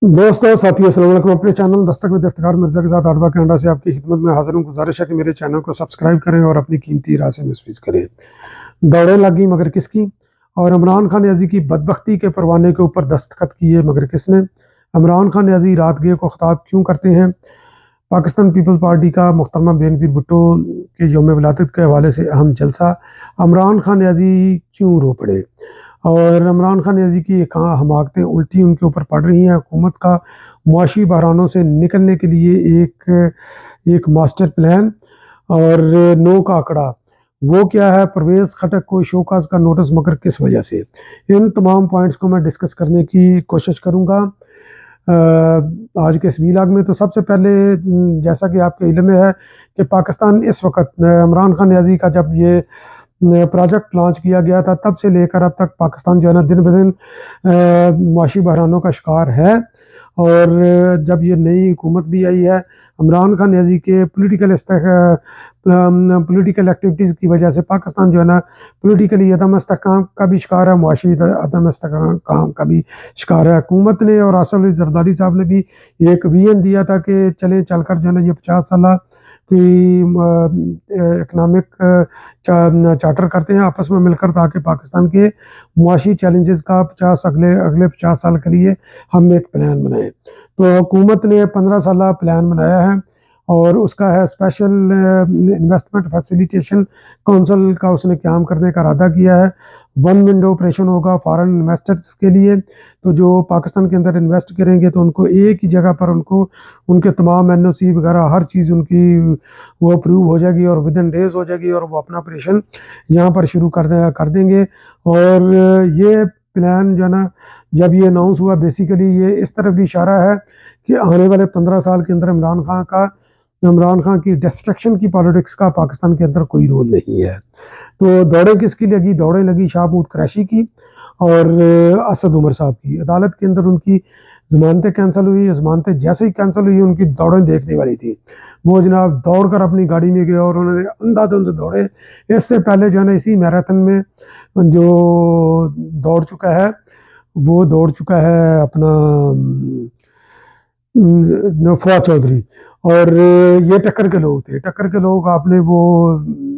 दोस्तों साथियों अस्सलाम वालेकुम। अपने चैनल दस्तक विद इफ्तिखार मिर्ज़ा के साथ आडवा कनाडा से आपकी खिदमत में हाजिर हूँ। गुजारिश है कि मेरे चैनल को सब्सक्राइब करें और अपनी कीमती राय से मुस्फिज करें। दौड़ें लगी मगर किसकी, और इमरान खान न्याजी की बदबख्ती के परवाने के ऊपर दस्तखत किए मगर किसने। इमरान खान न्याजी रातगे को खिताब क्यों करते हैं। पाकिस्तान पीपल्स पार्टी का मोहतरमा बेनज़ीर भुट्टो के यौम विलादत के हवाले से अहम जलसा। इमरान खान न्याजी क्यों रो पड़े, और इमरान खान न्याजी की कहाँ हमाकतें उल्टी उनके ऊपर पड़ रही हैं। हुकूमत का मुआशी बहरानों से निकलने के लिए एक मास्टर प्लान और नो का आंकड़ा, वो क्या है। परवेज़ खटक को शोकाज का नोटिस मगर किस वजह से। इन तमाम पॉइंट्स को मैं डिस्कस करने की कोशिश करूँगा आज के इस वीलॉग में। तो सबसे पहले जैसा कि आपके इल्म में है कि पाकिस्तान इस वक्त इमरान खान न्याजी का जब ये प्रोजेक्ट लॉन्च किया गया था तब से लेकर अब तक पाकिस्तान जो है ना दिन ब दिन मुआशी बहरानों का शिकार है। और जब ये नई हुकूमत भी आई है, इमरान खान न्याजी के पॉलिटिकल एक्टिविटीज़ की वजह से पाकिस्तान जो है ना पॉलिटिकली अदम इस्तेहकाम का भी शिकार है, मुआशी अदम इस्तेहकाम का भी शिकार है। हुकूमत ने और आसिफ अली जरदारी साहब ने भी एक विजन दिया था कि चले चलकर जो है ना ये 50 साल की इकनॉमिक चार्टर करते हैं आपस में मिलकर, ताकि पाकिस्तान के मुआशी चैलेंजेस का 50 अगले 50 साल के लिए हम एक प्लान बनाएं। तो हुकूमत ने 15 साल प्लान बनाया है और उसका है स्पेशल इन्वेस्टमेंट फैसिलिटेशन काउंसिल का उसने क़याम करने का इरादा किया है। वन विंडो ऑपरेशन होगा फॉरेन इन्वेस्टर्स के लिए। तो जो पाकिस्तान के अंदर इन्वेस्ट करेंगे तो उनको एक ही जगह पर उनको उनके तमाम एनओसी वगैरह हर चीज़ उनकी वो अप्रूव हो जाएगी और विद इन डेज हो जाएगी और वो अपना ऑपरेशन यहाँ पर शुरू कर देंगे। और ये प्लान जो है ना जब ये अनाउंस हुआ, बेसिकली ये इस तरफ भी इशारा है कि आने वाले 15 साल के अंदर इमरान खान की डिस्ट्रक्शन की पॉलिटिक्स का पाकिस्तान के अंदर कोई रोल नहीं है। तो दौड़ें किसकी लगी, दौड़ें लगी शाहमूद कुरैशी की और असद उमर साहब की। अदालत के अंदर उनकी ज़मानतें कैंसिल हुई। ज़मानतें जैसे ही कैंसिल हुई उनकी दौड़ें देखने वाली थी। वो जनाब दौड़ कर अपनी गाड़ी में गए और उन्होंने अंधाधुंध दौड़े। इससे पहले जो है ना इसी मैराथन में जो दौड़ चुका है अपना फवाद चौधरी। और ये टक्कर के लोग आपने वो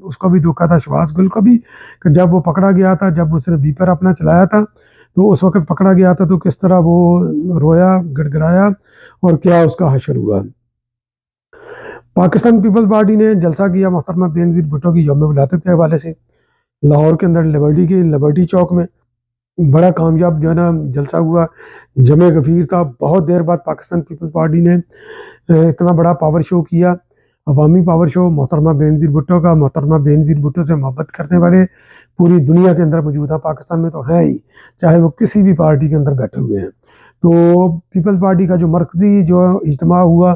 उसको भी देखा था, शहबाज गुल को भी, कि जब वो पकड़ा गया था, जब उसने बीपर अपना चलाया था तो उस वक्त पकड़ा गया था तो किस तरह वो रोया गिड़गिड़ाया और क्या उसका हशर हुआ। पाकिस्तान पीपल्स पार्टी ने जलसा किया मोहतरमा बेनज़ीर भुट्टो की यौम विलादत के हवाले से। लाहौर के अंदर लिबर्टी चौक में बड़ा कामयाब जो है ना जलसा हुआ, जमे गफीर था। बहुत देर बाद पाकिस्तान पीपल्स पार्टी ने इतना बड़ा पावर शो किया, अवामी पावर शो मोहतरमा बेनज़ीर भुट्टो का। मोहतरमा बेनज़ीर भुट्टो से मोहब्बत करने वाले पूरी दुनिया के अंदर मौजूद है, पाकिस्तान में तो हैं ही, चाहे वो किसी भी पार्टी के अंदर बैठे हुए हैं। तो पीपल्स पार्टी का जो मरकज़ी जो इज्तिमा हुआ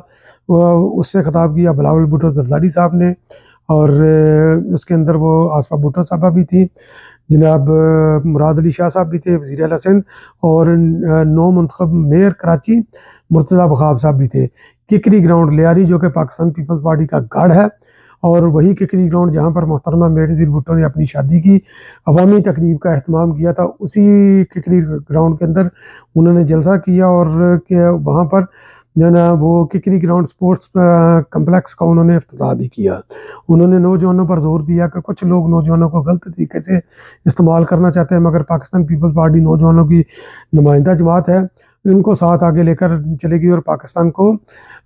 उससे खिताब किया बिलावल भुट्टो जरदारी साहब ने, और उसके अंदर वो आसफा भुट्टो साहबा भी थी, जनाब मुराद अली शाह साहब भी थे, वज़ीर आला सिंध, और नौ मुंतखब मेयर कराची मुर्तज़ा वखाब साहब भी थे। किकरी ग्राउंड लियारी जो कि पाकिस्तान पीपल्स पार्टी का गढ़ है, और वही किकरी ग्राउंड जहाँ पर मोहतरमा बेनज़ीर भुट्टो ने अपनी शादी की अवामी तकरीब का अहतमाम किया था, उसी किकरी ग्राउंड के अंदर उन्होंने जलसा किया। और वहाँ पर जो है ना वो किकरी ग्राउंड स्पोर्ट्स कम्प्लेक्स का उन्होंने इफ्तिताह भी किया। उन्होंने नौजवानों पर जोर दिया कि कुछ लोग नौजवानों को गलत तरीके से इस्तेमाल करना चाहते हैं, मगर पाकिस्तान पीपल्स पार्टी नौजवानों की नुमाइंदा जमात है, इनको साथ आगे लेकर चलेगी और पाकिस्तान को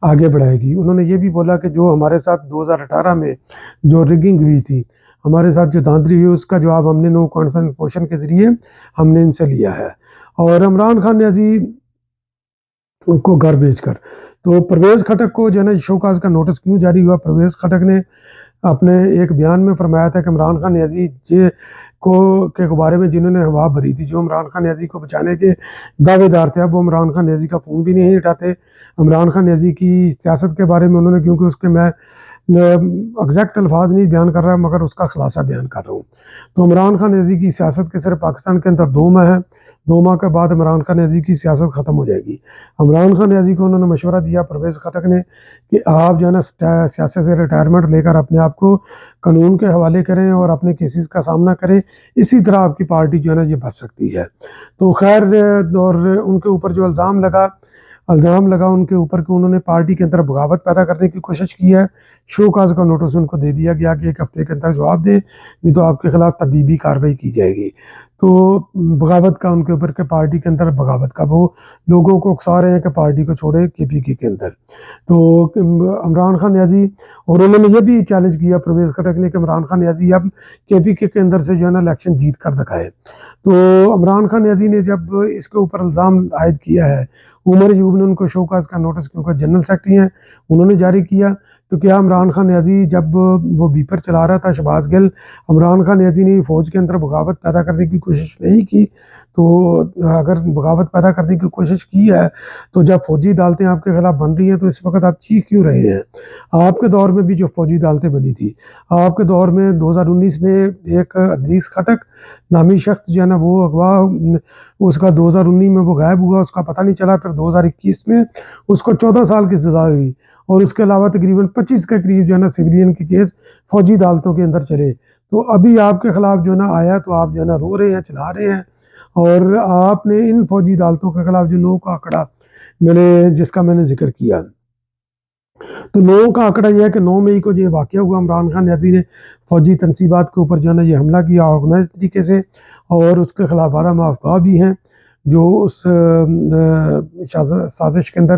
आगे बढ़ाएगी। उन्होंने ये भी बोला कि जो हमारे साथ 2018 में जो रिगिंग हुई थी, हमारे साथ जो धांधली हुई, उसका जवाब हमने नो कॉन्फिडेंस मोशन के ज़रिए हमने इनसे लिया है। और इमरान खान न्याजी उनको घर भेजकर, तो परवेज़ खटक को जो है ना शोकाज का नोटिस क्यों जारी हुआ। परवेज़ खटक ने अपने एक बयान में फरमाया था कि इमरान खान न्याजी के बारे में जिन्होंने हवा भरी थी, जो इमरान खान न्याजी को बचाने के दावेदार थे, अब वो इमरान खान न्याजी का फ़ोन भी नहीं उठाते। इमरान खान न्याजी की सियासत के बारे में उन्होंने, क्योंकि उसके मैं एग्जैक्ट अल्फाज नहीं बयान कर रहा मगर उसका खुलासा बयान कर रहा हूँ। तो इमरान खान न्याजी की सियासत के सिर्फ पाकिस्तान के अंदर 2 माह है, 2 माह के बाद इमरान खान न्याजी की सियासत ख़त्म हो जाएगी। इमरान खान न्याजी को उन्होंने मशवरा दिया परवेज़ खटक ने कि आप जो है ना सियासत से रिटायरमेंट लेकर अपने आप को कानून के हवाले करें और अपने केसेस का सामना करें, इसी तरह आपकी पार्टी जो है ना ये बच सकती है। तो खैर, और उनके ऊपर जो इल्ज़ाम लगा इल्ज़ाम लगा उनके ऊपर कि उन्होंने पार्टी के अंदर बगावत पैदा करने की कोशिश की है। शो काज़ का नोटिस उनको दे दिया गया कि 1 हफ़्ते के अंदर जवाब दें, नहीं तो आपके खिलाफ तदीबी कार्रवाई की जाएगी। तो बगावत का उनके ऊपर, कि पार्टी के अंदर बगावत का, वो लोगों को उकसा रहे हैं कि पार्टी को छोड़े केपीके के अंदर। तो इमरान खान न्याज़ी, और उन्होंने ये भी चैलेंज किया परवेज़ खटक ने कि इमरान खान न्याज़ी अब केपीके के अंदर से जो है ना इलेक्शन जीत कर दिखाए। तो इमरान खान न्याज़ी ने जब इसके ऊपर इल्ज़ाम आयद किया है, उमर अयूब ने उनको शोकाज़ का नोटिस, क्योंकि जनरल सेक्रेटरी हैं, उन्होंने जारी किया। तो क्या इमरान खान न्याज़ी जब वो बीपर चला रहा था शहबाज गिल, इमरान खान न्याज़ी ने फ़ौज के अंदर बगावत पैदा करने की कोशिश नहीं की? तो अगर बगावत पैदा करने की कोशिश की है, तो जब फ़ौजी अदालतें आपके खिलाफ बन रही हैं, तो इस वक़्त आप चीख क्यों रहे हैं? आपके दौर में भी जो फ़ौजी अदालतें बनी थी, आपके दौर में 2019 में एक अदरीस खटक नामी शख्स जो है ना, वो अगवा, उसका 2019 में वो गायब हुआ, उसका पता नहीं चला। फिर 2021 में उसको 14 साल की सज़ा हुई, और उसके अलावा तकरीबन 25 के करीब जो है ना सिविलियन के केस फ़ौजी अदालतों के अंदर चले। तो अभी आपके खिलाफ जो है ना आया, तो आप जो है ना रो रहे हैं, चिल्ला रहे हैं। और आपने इन फ़ौजी अदालतों के खिलाफ जो 9 का आंकड़ा जिसका मैंने ज़िक्र किया, तो 9 का आंकड़ा यह है कि 9 मई को ये वाक़या हुआ, इमरान खान न्याज़ी ने फ़ौजी तनसीबात के ऊपर जो है ना ये हमला किया ऑर्गेनाइज़ तरीके से, और उसके खिलाफ वादा माफ़ भी हैं जो उस साजिश के अंदर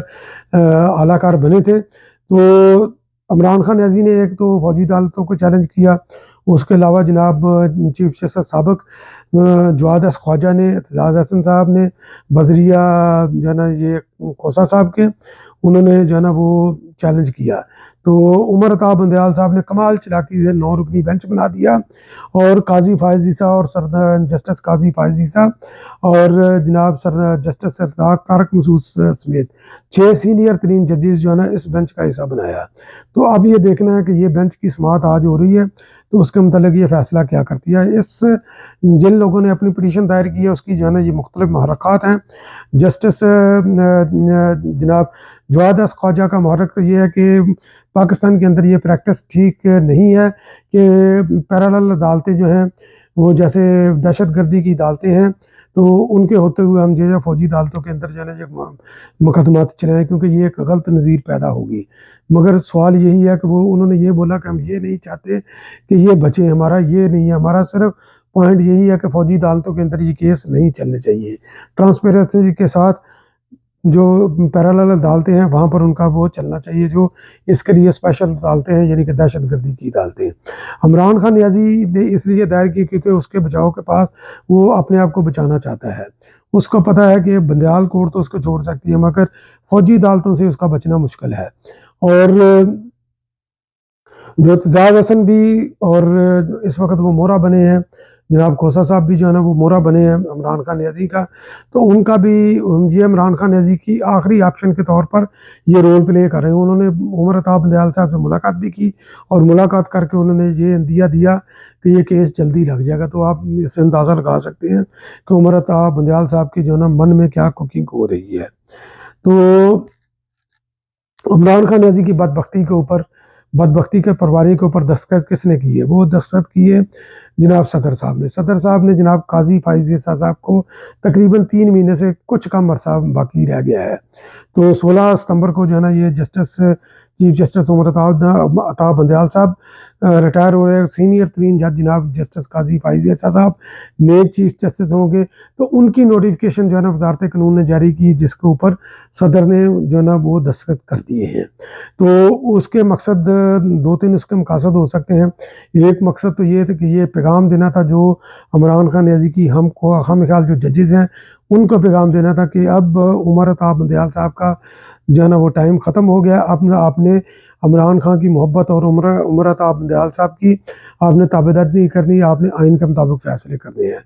आलाकार बने थे। तो इमरान खान न्याज़ी ने एक तो फ़ौजी अदालतों को चैलेंज किया, उसके अलावा जनाब चीफ जस्टिस साबिक जवाद एस ख्वाजा ने, एतजाज़ हसन साहब ने, बजरिया जो है ना ये खोसा साहब के, उन्होंने जो है ना वो चैलेंज किया। तो उमर अता बंदयाल साहब ने कमाल चलाकी से 9 रुकनी बेंच बना दिया, और काजी फ़ायज़ ईसा और जस्टिस काजी फ़ायज़ ईसा और जनाब जस्टिस सरदार तारक मसूद समेत 6 सीनियर तरीन जजेस जो है ना इस बेंच का हिस्सा बनाया। तो अब ये देखना है कि ये बेंच की समाअत आज हो रही है, तो उसके मुतालिक ये फ़ैसला क्या करती है। जिन लोगों ने अपनी पिटीशन दायर की है, उसकी जो है ना ये मुख्तलिफ महरक़ात हैं। जस्टिस जनाब जवाद एस ख्वाजा का महरक तो ये है कि पाकिस्तान के अंदर ये प्रैक्टिस ठीक नहीं है कि पैरेलल अदालतें जो हैं, वो जैसे दहशतगर्दी की अदालतें हैं, तो उनके होते हुए हम जो है फ़ौजी अदालतों के अंदर जो है ना ये मुकदमात चलाएँ, क्योंकि ये एक गलत नज़ीर पैदा होगी। मगर सवाल यही है कि वो उन्होंने ये बोला कि हम ये नहीं चाहते कि ये बचे, हमारा ये नहीं है, हमारा सिर्फ पॉइंट यही है कि फ़ौजी अदालतों के अंदर ये केस नहीं चलने चाहिए। ट्रांसपेरेंसी के साथ जो पैरेलल अदालतें हैं, वहाँ पर उनका वो चलना चाहिए, जो इसके लिए स्पेशल अदालतें हैं, यानी कि दहशतगर्दी की अदालतें। इमरान खान न्याज़ी ने इसलिए दायर की क्योंकि उसके बचाव के पास वो अपने आप को बचाना चाहता है। उसको पता है कि बंदयाल कोर्ट तो उसको छोड़ सकती है, मगर फ़ौजी अदालतों से उसका बचना मुश्किल है। और जो एतजाज़ हसन भी, और इस वक़्त वो मोहरा बने हैं, जनाब खोसा साहब भी जो है ना वो मोहरा बने हैं इमरान खान न्याज़ी का, तो उनका भी ये इमरान खान न्याज़ी की आखिरी ऑप्शन के तौर पर ये रोल प्ले कर रहे हैं। उन्होंने उमर अता बंदयाल साहब से मुलाकात भी की, और मुलाकात करके उन्होंने ये इंदिया दिया कि ये केस जल्दी लग जाएगा। तो आप इससे अंदाज़ा लगा सकते हैं कि उमर अता बंदयाल साहब की जो है ना मन में क्या कुकिंग हो रही है। तो इमरान खान न्याज़ी की बदबख्ती के परवाने के ऊपर दस्तखत किसने किए? वो दस्तखत किए जनाब सदर साहब ने। सदर साहब ने जनाब काज़ी फ़ायज़ ईसा साहब को तकरीबन 3 महीने से कुछ कम अरसा बाकी रह गया है। तो 16 सितंबर को जो है ना ये चीफ जस्टिस उमर अता बंदयाल साहब रिटायर हो रहे हैं। सीनियर तरीन जज जनाब जस्टिस काज़ी फ़ायज़ ईसा साहब नए चीफ जस्टिस होंगे। तो उनकी नोटिफिकेशन जो है ना वज़ारत कानून ने जारी की, जिसके ऊपर सदर ने जो है ना वो दस्तखत कर दिए हैं। तो उसके मकसद 2-3 उसके मकासद हो सकते हैं। एक मकसद तो ये था कि ये पैगाम देना था जो इमरान खान न्याज़ी की हम ख्याल जो जजेस हैं, उनको पैगाम देना था कि अब उमर अता बंदयाल साहब का जो है ना वो टाइम ख़त्म हो गया। अब आपने इमरान खान की मोहब्बत और उमर अता बंदयाल साहब की आपने ताबेदारी नहीं करनी, आपने आइन के मुताबिक फ़ैसले करने हैं।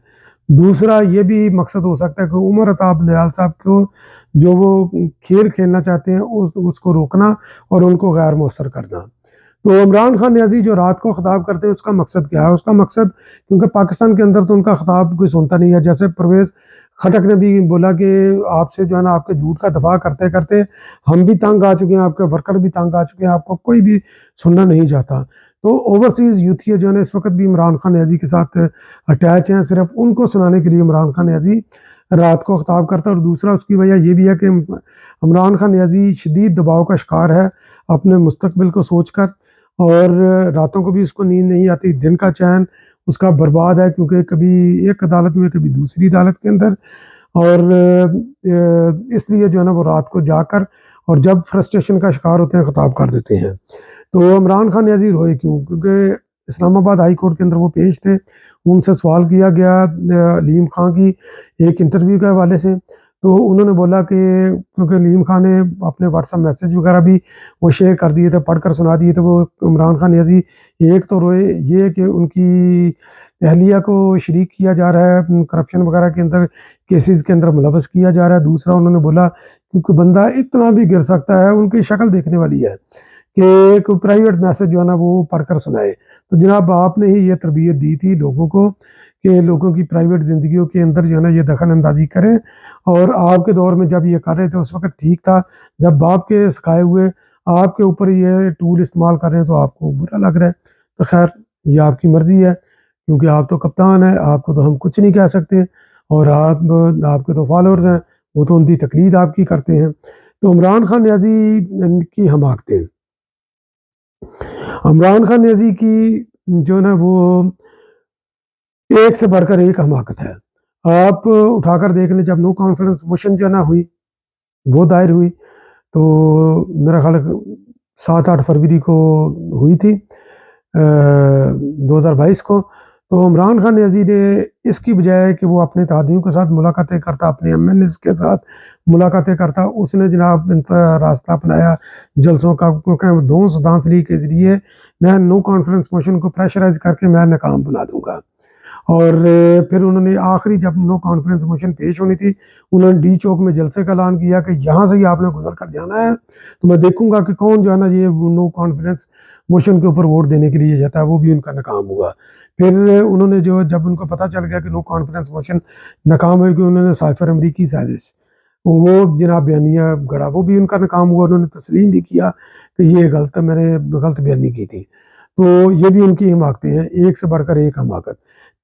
दूसरा ये भी मकसद हो सकता है कि उमर अता बंदयाल साहब को जो वो खेल खेलना चाहते हैं उसको रोकना और उनको गैर मौसर करना। तो इमरान खान न्याज़ी जो रात को ख़िताब करते हैं, उसका मकसद क्या है? उसका मकसद, क्योंकि पाकिस्तान के अंदर तो उनका ख़िताब कोई सुनता नहीं है। जैसे परवेज़ खटक ने भी बोला कि आपसे जो है ना आपके झूठ का दफ़ा करते-करते हम भी तंग आ चुके हैं, आपके वर्कर भी तंग आ चुके हैं, आपको कोई भी सुनना नहीं चाहता। तो ओवरसीज़ यूथिया जो है ना इस वक़्त भी इमरान खान न्याज़ी के साथ अटैच हैं, सिर्फ़ उनको सुनाने के लिए इमरान खान न्याज़ी रात को ख़िताब करता है। और दूसरा उसकी वजह ये भी है कि इमरान खान नियाज़ी शदीद दबाव का शिकार है अपने मुस्तकबिल को सोचकर, और रातों को भी उसको नींद नहीं आती, दिन का चैन उसका बर्बाद है, क्योंकि कभी एक अदालत में कभी दूसरी अदालत के अंदर। और इसलिए जो है ना वो रात को जाकर और जब फ्रस्ट्रेशन का शिकार होते हैं ख़िताब कर देते हैं। तो इमरान खान नियाज़ी रोए क्यों? क्योंकि इस्लामाबाद हाई कोर्ट के अंदर वो पेश थे, उनसे सवाल किया गया अलीम खां की एक इंटरव्यू के हवाले से। तो उन्होंने बोला कि क्योंकि अलीम खां ने अपने व्हाट्सएप मैसेज वगैरह भी वो शेयर कर दिए थे, पढ़कर सुना दिए थे, वो इमरान खान नियाज़ी एक तो रोए ये कि उनकी अहलिया को शरीक किया जा रहा है करप्शन वगैरह के अंदर, केसेस के अंदर मुलवस किया जा रहा है। दूसरा उन्होंने बोला क्योंकि बंदा इतना भी गिर सकता है, उनकी शक्ल देखने वाली है कि कोई प्राइवेट मैसेज जो है ना वो पढ़कर सुनाए। तो जनाब आपने ही ये तरबियत दी थी लोगों को कि लोगों की प्राइवेट ज़िंदगियों के अंदर जो है ना ये दखल अंदाजी करें, और आपके दौर में जब ये कर रहे थे उस वक्त ठीक था, जब बाप के सिखाए हुए आपके ऊपर ये टूल इस्तेमाल कर रहे हैं तो आपको बुरा लग रहा है। तो खैर ये आपकी मर्ज़ी है, क्योंकि आप तो कप्तान हैं, आपको तो हम कुछ नहीं कह सकते, और आपके तो फॉलोअर्स हैं, वो तो उनकी तकलीद आपकी करते हैं। तो इमरान खान नियाज़ी की हमाकतें, इमरान खान नियाज़ी की जो ना वो एक से बढ़कर एक हमाकत है। आप उठाकर देख लें, जब नो कॉन्फिडेंस मोशन जो ना हुई, वो दायर हुई, तो मेरा ख़्याल है 7-8 फरवरी को हुई थी 2022 को। तो इमरान खान नियाज़ी ने इसकी बजाय कि वो अपने इत्तेहादियों के साथ मुलाकातें करता, अपने एमएनएस के साथ मुलाकातें करता, उसने जनाब रास्ता अपनाया जलसों का, क्योंकि धौंस धांधली के ज़रिए मैं नो कॉन्फिडेंस मोशन को प्रेशराइज़ करके मैं नाकाम बना दूँगा। और फिर उन्होंने आखिरी जब नो कॉन्फिडेंस मोशन पेश होनी थी, उन्होंने डी चौक में जलसे का ऐलान किया कि यहाँ से ही आपने गुजर कर जाना है, तो मैं देखूंगा कि कौन जो है ना ये नो कॉन्फिडेंस मोशन के ऊपर वोट देने के लिए जाता है। वो भी उनका नाकाम हुआ। फिर उन्होंने जो जब उनको पता चल गया कि नो कॉन्फिडेंस मोशन नाकाम हो गया, उन्होंने साइफर अमरीकी साजिश वो जनाब बयानिया गढ़ा, वो भी उनका नाकाम हुआ। उन्होंने तस्लीम भी किया कि ये मैंने गलत बयानी की थी। तो ये भी उनकी हिमाकतें हैं, एक से बढ़कर एक हमाकत।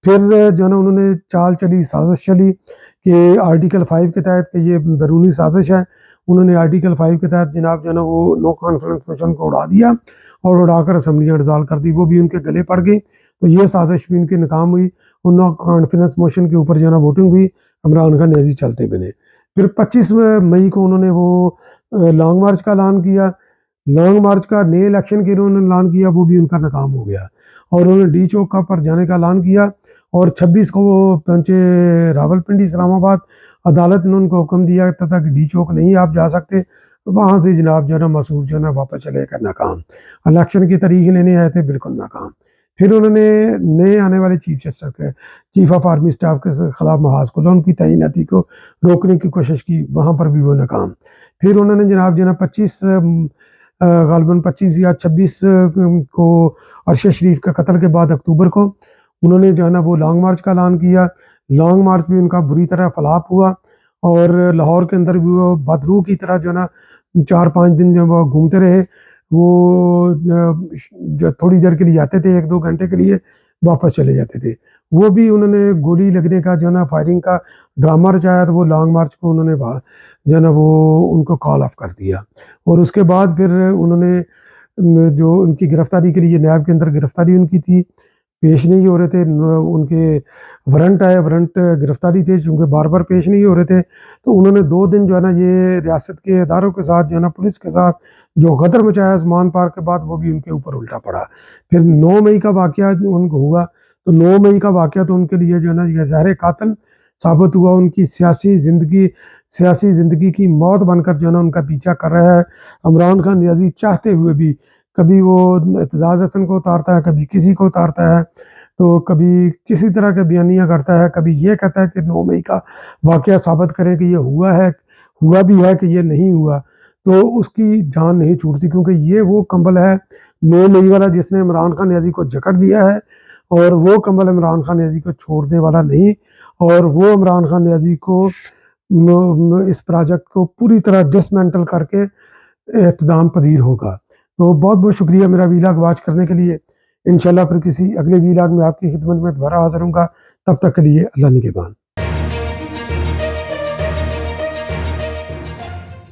फिर जो है ना उन्होंने चाल चली, साजिश चली कि आर्टिकल 5 के तहत कि ये बैरूनी साजिश है। उन्होंने आर्टिकल 5 के तहत जनाब जो है ना वो नो कॉन्फिडेंस मोशन को उड़ा दिया और उड़ाकर असम्बलियाँ डिसॉल्व कर दी। वो भी उनके गले पड़ गई, तो ये साजिश भी उनकी नाकाम हुई और नो कॉन्फिडेंस मोशन के ऊपर जो है ना वोटिंग हुई, इमरान खान नियाज़ी चलते बने। फिर 25 मई को उन्होंने वो लॉन्ग मार्च का ऐलान किया। लॉन्ग मार्च का नए इलेक्शन के लिए उन्होंने ऐलान किया, वो भी उनका नाकाम हो गया। और उन्होंने डी चौक का पर जाने का ऐलान किया, और 26 को वो पहुँचे रावलपिंडी इस्लामाबाद। अदालत ने उनको हुक्म दिया था कि डी चौक नहीं आप जा सकते। वहाँ से जनाब जो है ना मसूद जो है ना वापस चले गए, नाकाम। इलेक्शन की तारीख लेने आए थे, बिल्कुल नाकाम। फिर उन्होंने नए आने वाले चीफ ऑफ आर्मी स्टाफ के खिलाफ महाज खुला, उनकी तैनाती को रोकने की कोशिश की, वहाँ पर भी वो नाकाम। फिर उन्होंने जनाब जो है ना 25 गालिबन 25 या 26 को अरशद शरीफ के कत्ल के बाद अक्टूबर को उन्होंने जो है ना वो लॉन्ग मार्च का ऐलान किया। लॉन्ग मार्च भी उनका बुरी तरह फलाप हुआ, और लाहौर के अंदर भी वो बदरू की तरह जो है ना 4-5 दिन जो वो घूमते रहे। वो जो थोड़ी देर के लिए जाते थे, 1-2 घंटे के लिए वापस चले जाते थे। वो भी उन्होंने गोली लगने का जो है ना फायरिंग का ड्रामा रचाया, तो वो लॉन्ग मार्च को उन्होंने जो है ना वो उनको कॉल ऑफ कर दिया। और उसके बाद फिर उन्होंने जो उनकी गिरफ्तारी के लिए नैब के अंदर गिरफ्तारी उनकी थी, पेश नहीं हो रहे थे। उनके वारंट आए, वारंट गिरफ्तारी थे, चूँकि बार-बार पेश नहीं हो रहे थे, तो उन्होंने 2 दिन जो है ना ये रियासत के इदारों के साथ जो है ना पुलिस के साथ जो गदर मचाया आसमान पार के बाद, वो भी उनके ऊपर उल्टा पड़ा। फिर 9 मई का वाक़या उनको हुआ, तो 9 मई का वाक़या तो उनके लिए जो है ना ये ज़हर कातिल साबित हुआ। उनकी सियासी ज़िंदगी की मौत बनकर जो है ना उनका पीछा कर रहा है। इमरान खान नियाज़ी चाहते हुए भी कभी वो एतजाज़ हसन को उतारता है, कभी किसी को उतारता है, तो कभी किसी तरह के बयानियाँ करता है, कभी ये कहता है कि 9 मई का वाक़या साबित करें कि ये हुआ भी है कि ये नहीं हुआ, तो उसकी जान नहीं छूटती, क्योंकि ये वो कंबल है 9 मई वाला जिसने इमरान खान नियाज़ी को जकड़ दिया है, और वो कंबल इमरान खान नियाज़ी को छोड़ने वाला नहीं, और वो इमरान खान नियाज़ी को इस प्रोजेक्ट को पूरी तरह डिसमेंटल करके इक़्तिदाम पज़ीर होगा। तो बहुत-बहुत शुक्रिया मेरा वीलॉग वॉच करने के लिए। इंशाल्लाह फिर किसी अगले वीलॉग में आपकी खिदमत में दोबारा हाज़िर होऊँगा। तब तक के लिए अल्लाह निगहबान।